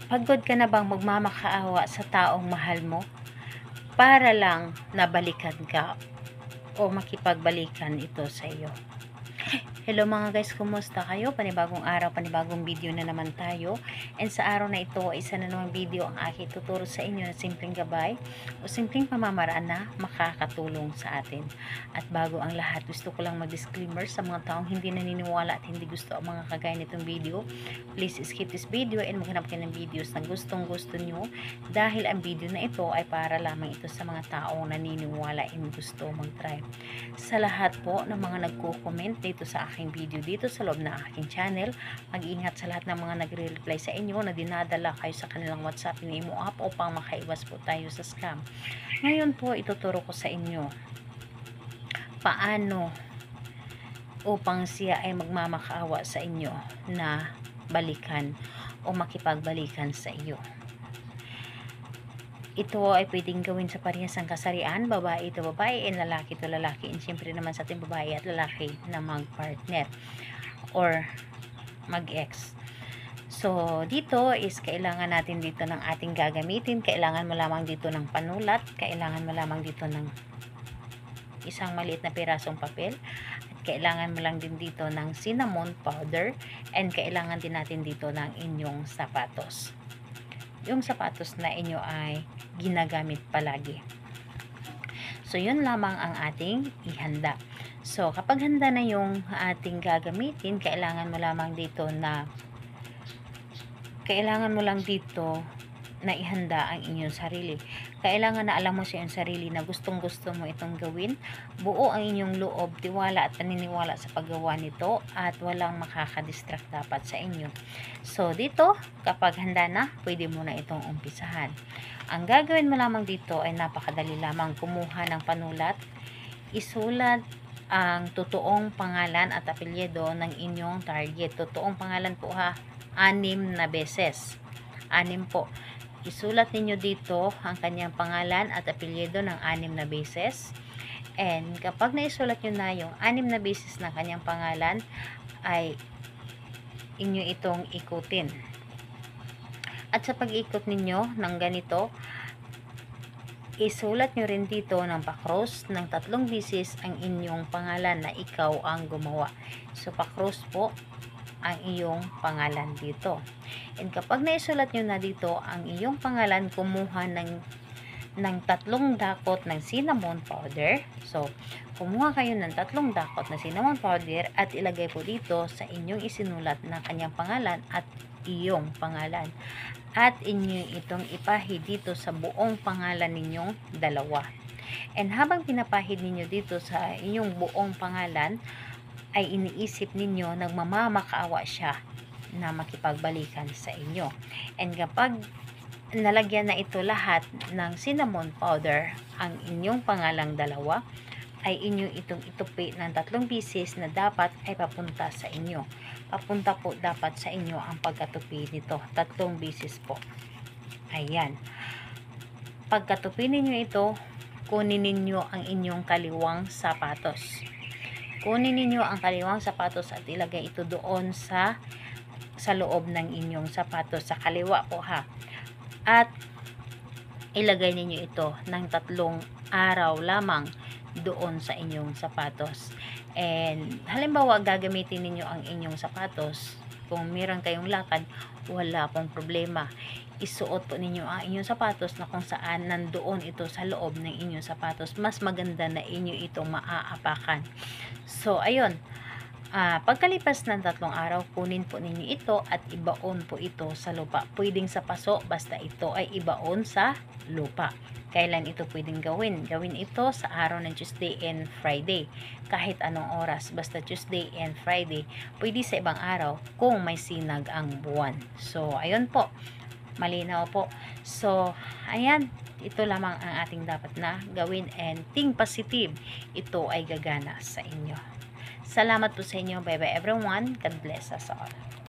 Pagod ka na bang magmamakaawa sa taong mahal mo para lang nabalikan ka o makipagbalikan ito sa iyo? Hello mga guys, kumusta kayo? Panibagong araw, panibagong video na naman tayo. And sa araw na ito, isa na namang video ang aking tuturo sa inyo na simpleng gabay o simpleng pamamaraan na makakatulong sa atin. At bago ang lahat, gusto ko lang mag-disclaimer sa mga taong hindi naniniwala at hindi gusto ang mga kagaya nitong video. Please skip this video and maghanap kayo ng videos na gustong gusto nyo, dahil ang video na ito ay para lamang ito sa mga taong naniniwala and gusto mag-try. Sa lahat po ng mga nagko-comment dito sa aking video dito sa loob ng aking channel, mag-ingat sa lahat ng mga nagre-reply sa inyo na dinadala kayo sa kanilang WhatsApp ni Imo app upang makaiwas po tayo sa scam. Ngayon po, ituturo ko sa inyo paano upang siya ay magmamakaawa sa inyo na balikan o makipagbalikan sa iyo. Ito ay pwedeng gawin sa parehas ng kasarian, babae ito babae, and lalaki ito lalaki, and syempre naman sa ating babae at lalaki na mag-partner or mag-ex. So, dito is kailangan natin dito ng ating gagamitin. Kailangan mo lamang dito ng panulat, kailangan mo lamang dito ng isang maliit na pirasong papel, at kailangan mo lang din dito ng cinnamon powder, and kailangan din natin dito ng inyong sapatos. Yung sapatos na inyo ay ginagamit palagi. So, yun lamang ang ating ihanda. So, kapag handa na yung ating gagamitin, kailangan mo lang dito na ihanda ang inyong sarili. Kailangan na alam mo sa iyong sarili na gustong gusto mo itong gawin. Buo ang inyong loob, tiwala at paniniwala sa paggawa nito, at walang makakadistract dapat sa inyo. So dito, kapag handa na, pwede mo na itong umpisahan. Ang gagawin mo lamang dito ay napakadali lamang. Kumuha ng panulat, isulat ang totoong pangalan at apelyido ng inyong target. Totoong pangalan po ha, 6 na beses. 6 po. Isulat ninyo dito ang kanyang pangalan at apelyido ng 6 na beses. And kapag naisulat nyo na yung 6 na beses ng kanyang pangalan, ay inyo itong ikutin. At sa pag-ikot ninyo ng ganito, isulat nyo rin dito ng pa-cross ng 3 beses ang inyong pangalan na ikaw ang gumawa. So, pa-cross po ang iyong pangalan dito. And kapag naisulat nyo na dito ang iyong pangalan, kumuha ng 3 dakot ng cinnamon powder. So, kumuha kayo ng 3 dakot na cinnamon powder at ilagay po dito sa inyong isinulat na kanyang pangalan at iyong pangalan. At inyo itong ipahid dito sa buong pangalan ninyong dalawa. And habang pinapahid ninyo dito sa inyong buong pangalan, ay iniisip ninyo nagmamamakaawa siya na makipagbalikan sa inyo. And kapag nalagyan na ito lahat ng cinnamon powder ang inyong pangalang dalawa, ay inyo itong itupi ng 3 beses na dapat ay papunta sa inyo. Papunta po dapat sa inyo ang pagkatupi nito. 3 beses po. Ayan. Pagkatupi ninyo ito, kunin ninyo ang inyong kaliwang sapatos. Kunin ninyo ang kaliwang sapatos at ilagay ito doon sa loob ng inyong sapatos, sa kaliwa po ha. At ilagay ninyo ito ng 3 araw lamang doon sa inyong sapatos. And halimbawa gagamitin ninyo ang inyong sapatos, kung meron kayong lakad, wala pong problema. Isuot po ninyo ang inyong sapatos na kung saan nandoon ito sa loob ng inyong sapatos. Mas maganda na inyo itong maaapakan. So, ayun. Pagkalipas ng 3 araw, kunin po ninyo ito at ibaon po ito sa lupa. Pwedeng sa paso, basta ito ay ibaon sa lupa. Kailan ito pwedeng gawin? Gawin ito sa araw ng Tuesday and Friday. Kahit anong oras, basta Tuesday and Friday. Pwede sa ibang araw kung may sinag ang buwan. So, ayun po. Malinaw po. So, ayan. Ito lamang ang ating dapat na gawin, and think positive. Ito ay gagana sa inyo. Salamat po sa inyo. Bye bye everyone. God bless us all.